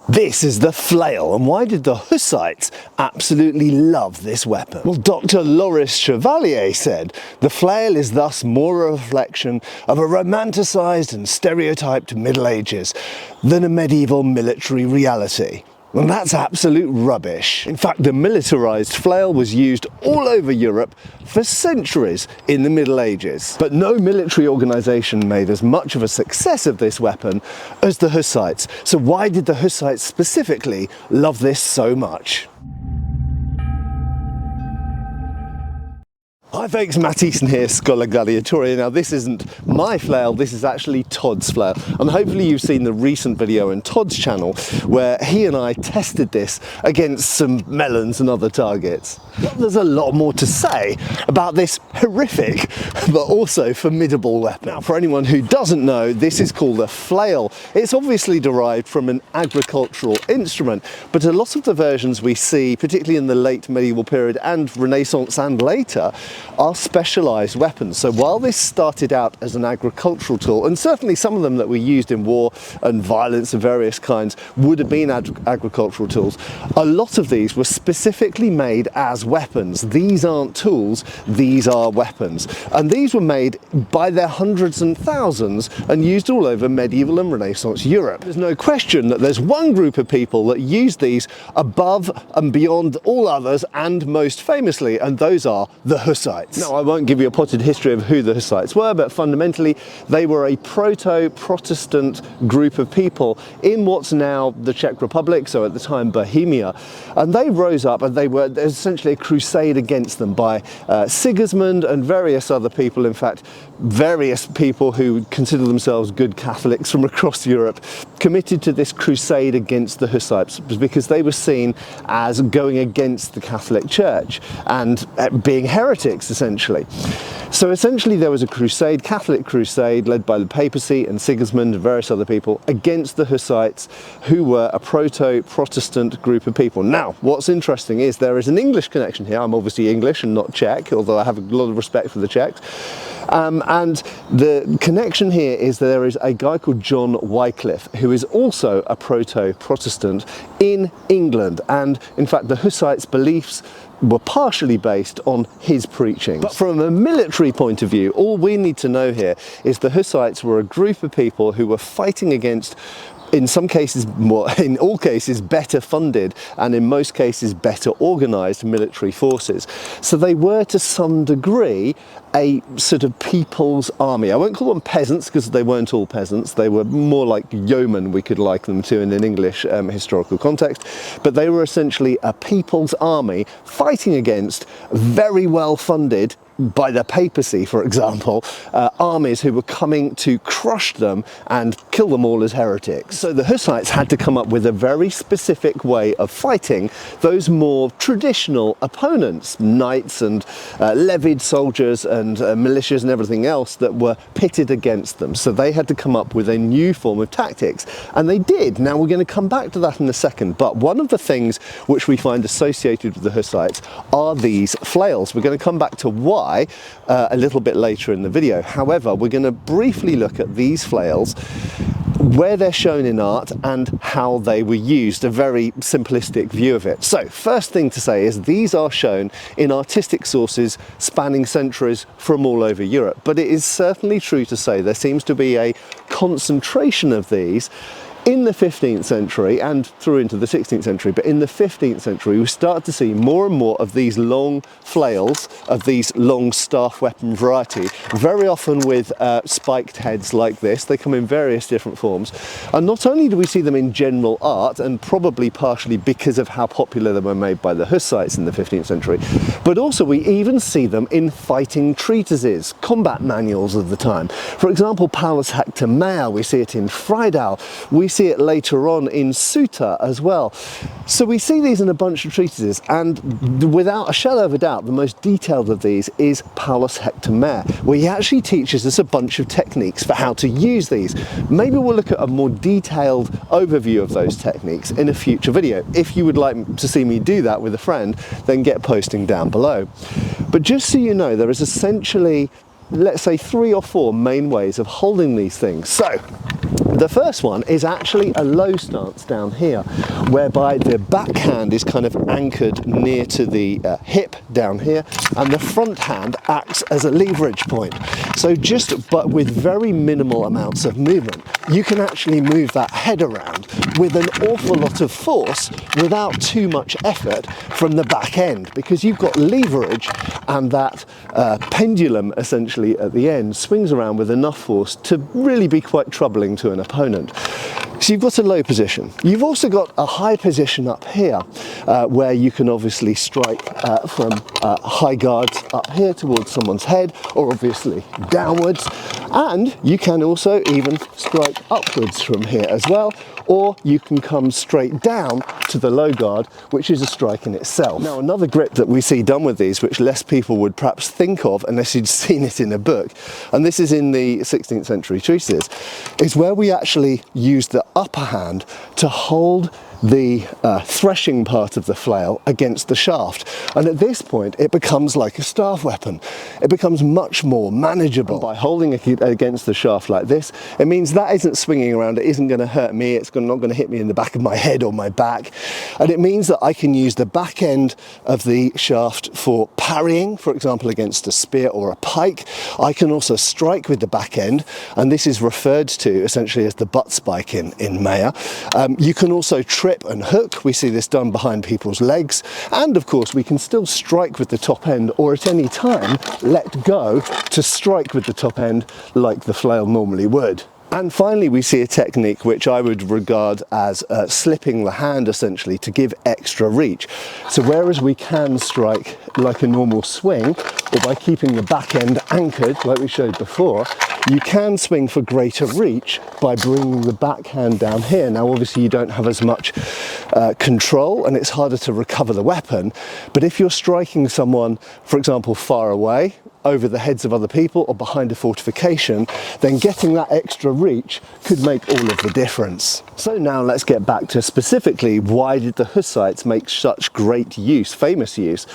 This is the flail, and why did the Hussites absolutely love this weapon? Well, Dr. Loris Chevalier said, the flail is thus more a reflection of a romanticised and stereotyped Middle Ages than a medieval military reality. And that's absolute rubbish. In fact, the militarised flail was used all over Europe for centuries in the Middle Ages. But no military organisation made as much of a success of this weapon as the Hussites. So why did the Hussites specifically love this so much? Hi folks, Matt Easton here, Schola Gladiatoria. Now this isn't my flail, this is actually Todd's flail. And hopefully you've seen the recent video on Todd's channel where he and I tested this against some melons and other targets. But there's a lot more to say about this horrific but also formidable weapon. Now for anyone who doesn't know, this is called a flail. It's obviously derived from an agricultural instrument, but a lot of the versions we see, particularly in the late medieval period and Renaissance and later, are specialised weapons. So while this started out as an agricultural tool, and certainly some of them that were used in war and violence of various kinds would have been agricultural tools, a lot of these were specifically made as weapons. These aren't tools, these are weapons. And these were made by their hundreds and thousands and used all over medieval and Renaissance Europe. There's no question that there's one group of people that used these above and beyond all others, and most famously, and those are the Hussites. Now, I won't give you a potted history of who the Hussites were, but fundamentally they were a proto-Protestant group of people in what's now the Czech Republic, so at the time Bohemia, and they rose up and they were essentially a crusade against them by Sigismund and various other people. In fact, various people who consider themselves good Catholics from across Europe committed to this crusade against the Hussites because they were seen as going against the Catholic Church and being heretics essentially. So essentially there was a crusade, Catholic crusade, led by the papacy and Sigismund and various other people against the Hussites, who were a proto-Protestant group of people. Now, what's interesting is there is an English connection here. I'm obviously English and not Czech, although I have a lot of respect for the Czechs. And the connection here is there is a guy called John Wycliffe, who is also a proto-Protestant in England. And in fact, the Hussites' beliefs were partially based on his preaching. But from a military point of view, all we need to know here is the Hussites were a group of people who were fighting against, in some cases, well, in all cases, better funded and in most cases better organised military forces. So they were to some degree a sort of people's army. I won't call them peasants because they weren't all peasants. They were more like yeomen, we could liken them to in an English historical context. But they were essentially a people's army fighting against very well funded, by the papacy, for example, armies who were coming to crush them and kill them all as heretics. So the Hussites had to come up with a very specific way of fighting those more traditional opponents, knights and levied soldiers and militias and everything else that were pitted against them. So they had to come up with a new form of tactics, and they did. Now we're going to come back to that in a second, but one of the things which we find associated with the Hussites are these flails. We're going to come back to why a little bit later in the video. However, we're going to briefly look at these flails, where they're shown in art and how they were used, a very simplistic view of it. So first thing to say is these are shown in artistic sources spanning centuries from all over Europe, but it is certainly true to say there seems to be a concentration of these in the 15th century and through into the 16th century. But in the 15th century, we start to see more and more of these long flails, of these long staff weapon variety, very often with spiked heads like this. They come in various different forms. And not only do we see them in general art, and probably partially because of how popular they were made by the Hussites in the 15th century, but also we even see them in fighting treatises, combat manuals of the time. For example, Paulus Hector Mayer, we see it in Friedel, we see it later on in Suter as well. So we see these in a bunch of treatises, and without a shadow of a doubt, the most detailed of these is Paulus Hector Mayer, where he actually teaches us a bunch of techniques for how to use these. Maybe we'll look at a more detailed overview of those techniques in a future video. If you would like to see me do that with a friend, then get posting down below. But just so you know, there is essentially, let's say, 3 or 4 main ways of holding these things. So The first one is actually a low stance down here, whereby the backhand is kind of anchored near to the hip down here, and the front hand acts as a leverage point. So but with very minimal amounts of movement, you can actually move that head around with an awful lot of force without too much effort from the back end, because you've got leverage, and that pendulum essentially at the end swings around with enough force to really be quite troubling to an opponent. So you've got a low position. You've also got a high position up here, where you can obviously strike from high guards up here towards someone's head, or obviously downwards, and you can also even strike upwards from here as well, or you can come straight down to the low guard, which is a strike in itself. Now, another grip that we see done with these, which less people would perhaps think of unless you'd seen it in a book, and this is in the 16th century treatises, is where we actually use the upper hand to hold the threshing part of the flail against the shaft, and at this point it becomes like a staff weapon. It becomes much more manageable. By holding it against the shaft like this, it means that isn't swinging around, it isn't going to hurt me, it's not going to hit me in the back of my head or my back, and it means that I can use the back end of the shaft for parrying, for example against a spear or a pike. I can also strike with the back end, and this is referred to essentially as the butt spike in Maya. You can also trip and hook. We see this done behind people's legs, and of course we can still strike with the top end, or at any time let go to strike with the top end like the flail normally would. And finally, we see a technique which I would regard as slipping the hand, essentially, to give extra reach. So whereas we can strike like a normal swing, or by keeping the back end anchored like we showed before, you can swing for greater reach by bringing the backhand down here. Now obviously you don't have as much control, and it's harder to recover the weapon, but if you're striking someone, for example, far away, over the heads of other people or behind a fortification, then getting that extra reach could make all of the difference. So now let's get back to specifically, why did the Hussites make such great use, famous use,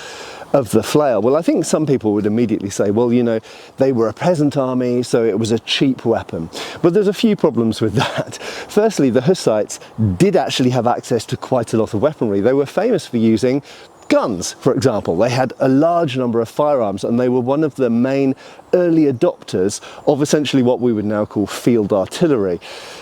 of the flail? Well, I think some people would immediately say, well, you know, they were a peasant army, so it was a cheap weapon. But there's a few problems with that. Firstly, the Hussites did actually have access to quite a lot of weaponry. They were famous for using guns, for example. They had a large number of firearms, and they were one of the main early adopters of essentially what we would now call field artillery.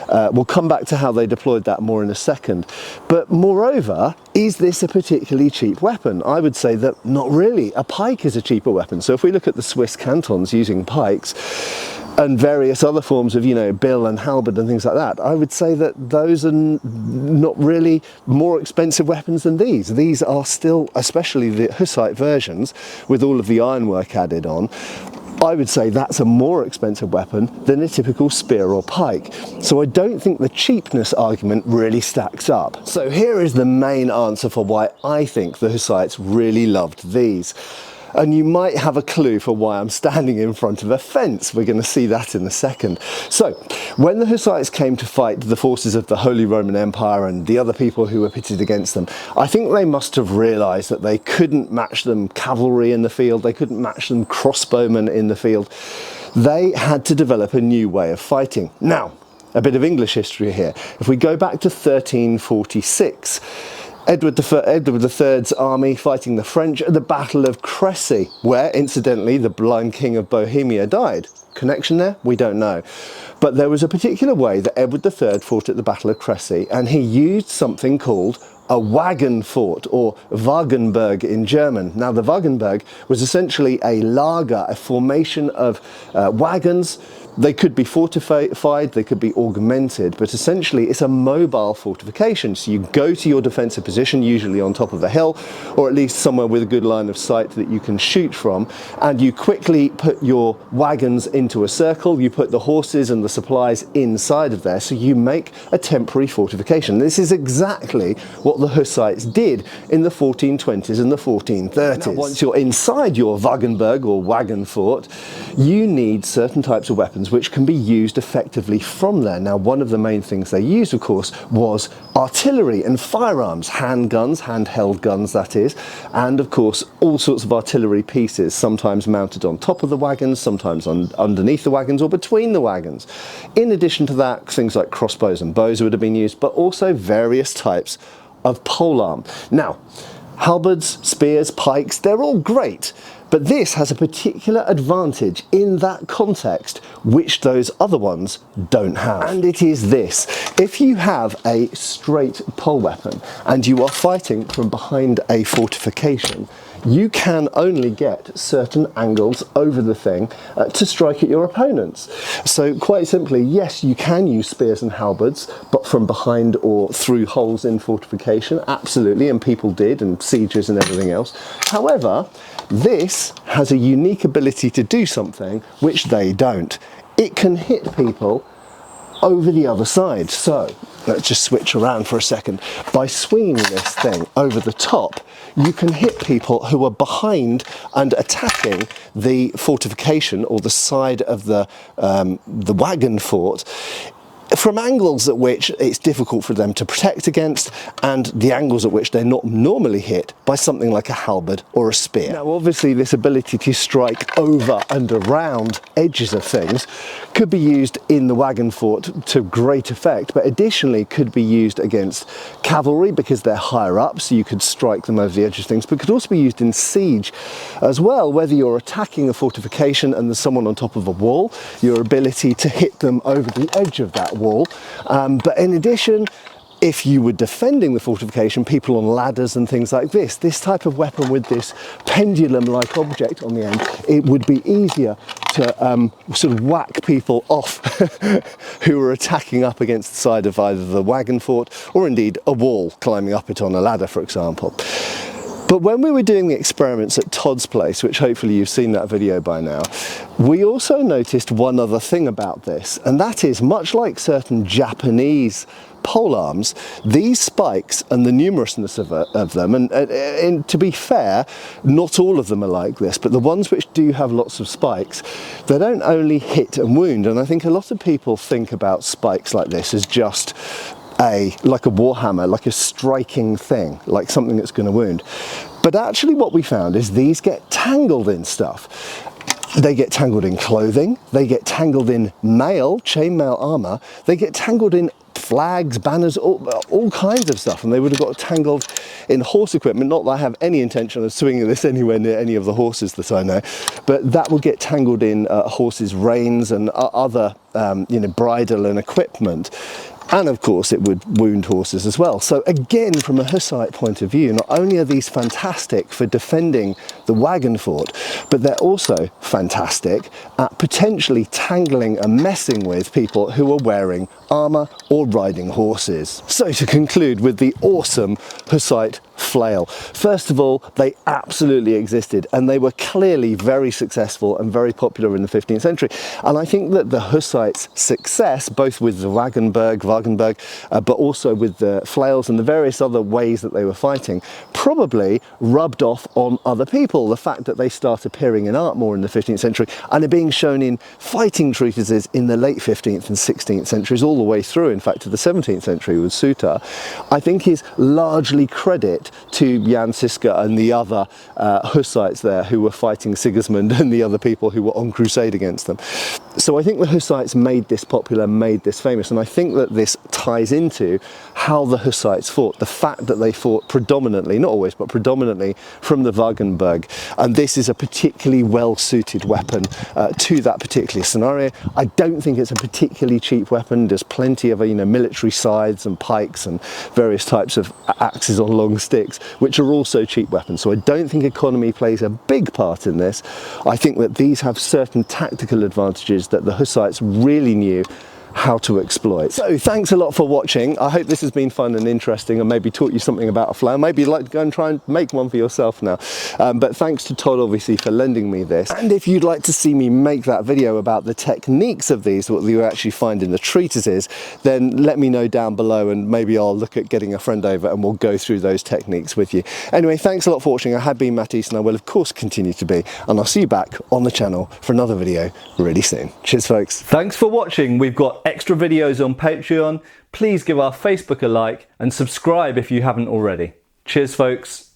We'll come back to how they deployed that more in a second. But moreover, is this a particularly cheap weapon? I would say that not really. A pike is a cheaper weapon. So if we look at the Swiss cantons using pikes, and various other forms of, you know, bill and halberd and things like that, I would say that those are not really more expensive weapons than these. These are still, especially the Hussite versions, with all of the ironwork added on, I would say that's a more expensive weapon than a typical spear or pike. So I don't think the cheapness argument really stacks up. So here is the main answer for why I think the Hussites really loved these. And you might have a clue for why I'm standing in front of a fence. We're going to see that in a second. So, when the Hussites came to fight the forces of the Holy Roman Empire and the other people who were pitted against them, I think they must have realised that they couldn't match them cavalry in the field, they couldn't match them crossbowmen in the field. They had to develop a new way of fighting. Now, a bit of English history here. If we go back to 1346, Edward III's army fighting the French at the Battle of Crécy, where, incidentally, the blind king of Bohemia died. Connection there? We don't know. But there was a particular way that Edward III fought at the Battle of Crécy, and he used something called a wagon fort, or Wagenburg in German. Now, the Wagenburg was essentially a lager, a formation of wagons. They could be fortified, they could be augmented, but essentially it's a mobile fortification. So you go to your defensive position, usually on top of a hill, or at least somewhere with a good line of sight that you can shoot from, and you quickly put your wagons into a circle, you put the horses and the supplies inside of there, so you make a temporary fortification. This is exactly what the Hussites did in the 1420s and the 1430s. Now, once you're inside your Wagenburg or wagon fort, you need certain types of weapons weapons which can be used effectively from there. Now, one of the main things they used, of course, was artillery and firearms, handguns, handheld guns that is, and of course all sorts of artillery pieces, sometimes mounted on top of the wagons, sometimes underneath the wagons or between the wagons. In addition to that, things like crossbows and bows would have been used, but also various types of polearm. Now, halberds, spears, pikes, they're all great, but this has a particular advantage in that context which those other ones don't have. And it is this: if you have a straight pole weapon and you are fighting from behind a fortification, you can only get certain angles over the thing to strike at your opponents. So quite simply, yes, you can use spears and halberds, but from behind or through holes in fortification, absolutely, and people did, and sieges and everything else. However, this has a unique ability to do something which they don't. It can hit people over the other side. So let's just switch around for a second. By swinging this thing over the top, you can hit people who are behind and attacking the fortification or the side of the wagon fort from angles at which it's difficult for them to protect against, and the angles at which they're not normally hit by something like a halberd or a spear. Now, obviously, this ability to strike over and around edges of things could be used in the wagon fort to great effect, but additionally could be used against cavalry because they're higher up, so you could strike them over the edge of things, but could also be used in siege as well, whether you're attacking a fortification and there's someone on top of a wall, your ability to hit them over the edge of that wall. But in addition, if you were defending the fortification, people on ladders and things like this type of weapon with this pendulum-like object on the end, it would be easier to sort of whack people off who are attacking up against the side of either the wagon fort or indeed a wall, climbing up it on a ladder, for example. But when we were doing the experiments at Todd's place, which hopefully you've seen that video by now, we also noticed one other thing about this, and that is, much like certain Japanese polearms, these spikes and the numerousness of them, and to be fair, not all of them are like this, but the ones which do have lots of spikes, they don't only hit and wound. And I think a lot of people think about spikes like this as just like a warhammer, like a striking thing, like something that's going to wound. But actually what we found is these get tangled in stuff. They get tangled in clothing, they get tangled in chainmail armour, they get tangled in flags, banners, all kinds of stuff, and they would have got tangled in horse equipment. Not that I have any intention of swinging this anywhere near any of the horses that I know, but that would get tangled in horses' reins and other bridle and equipment. And of course it would wound horses as well. So again, from a Hussite point of view, not only are these fantastic for defending the wagon fort, but they're also fantastic at potentially tangling and messing with people who are wearing armour or riding horses. So to conclude with the awesome Hussite flail. First of all, they absolutely existed, and they were clearly very successful and very popular in the 15th century. And I think that the Hussites' success, both with the Wagenburg, but also with the flails and the various other ways that they were fighting, probably rubbed off on other people. The fact that they start appearing in art more in the 15th century and are being shown in fighting treatises in the late 15th and 16th centuries, all the way through, in fact, to the 17th century with Suter, I think is largely credit to Jan Žižka and the other Hussites there who were fighting Sigismund and the other people who were on crusade against them. So I think the Hussites made this popular, made this famous, and I think that this ties into how the Hussites fought, the fact that they fought predominantly, not always, but predominantly from the Wagenburg, and this is a particularly well-suited weapon to that particular scenario. I don't think it's a particularly cheap weapon. There's plenty of military scythes and pikes and various types of axes on long sticks, which are also cheap weapons. So I don't think economy plays a big part in this. I think that these have certain tactical advantages that the Hussites really knew how to exploit. So thanks a lot for watching. I hope this has been fun and interesting and maybe taught you something about a flail. Maybe you'd like to go and try and make one for yourself now. But thanks to Todd obviously for lending me this. And if you'd like to see me make that video about the techniques of these, what you actually find in the treatises, then let me know down below and maybe I'll look at getting a friend over and we'll go through those techniques with you. Anyway, thanks a lot for watching. I have been Matt Easton, I will of course continue to be, and I'll see you back on the channel for another video really soon. Cheers folks. Thanks for watching. We've got extra videos on Patreon. Please give our Facebook a like and subscribe if you haven't already. Cheers folks.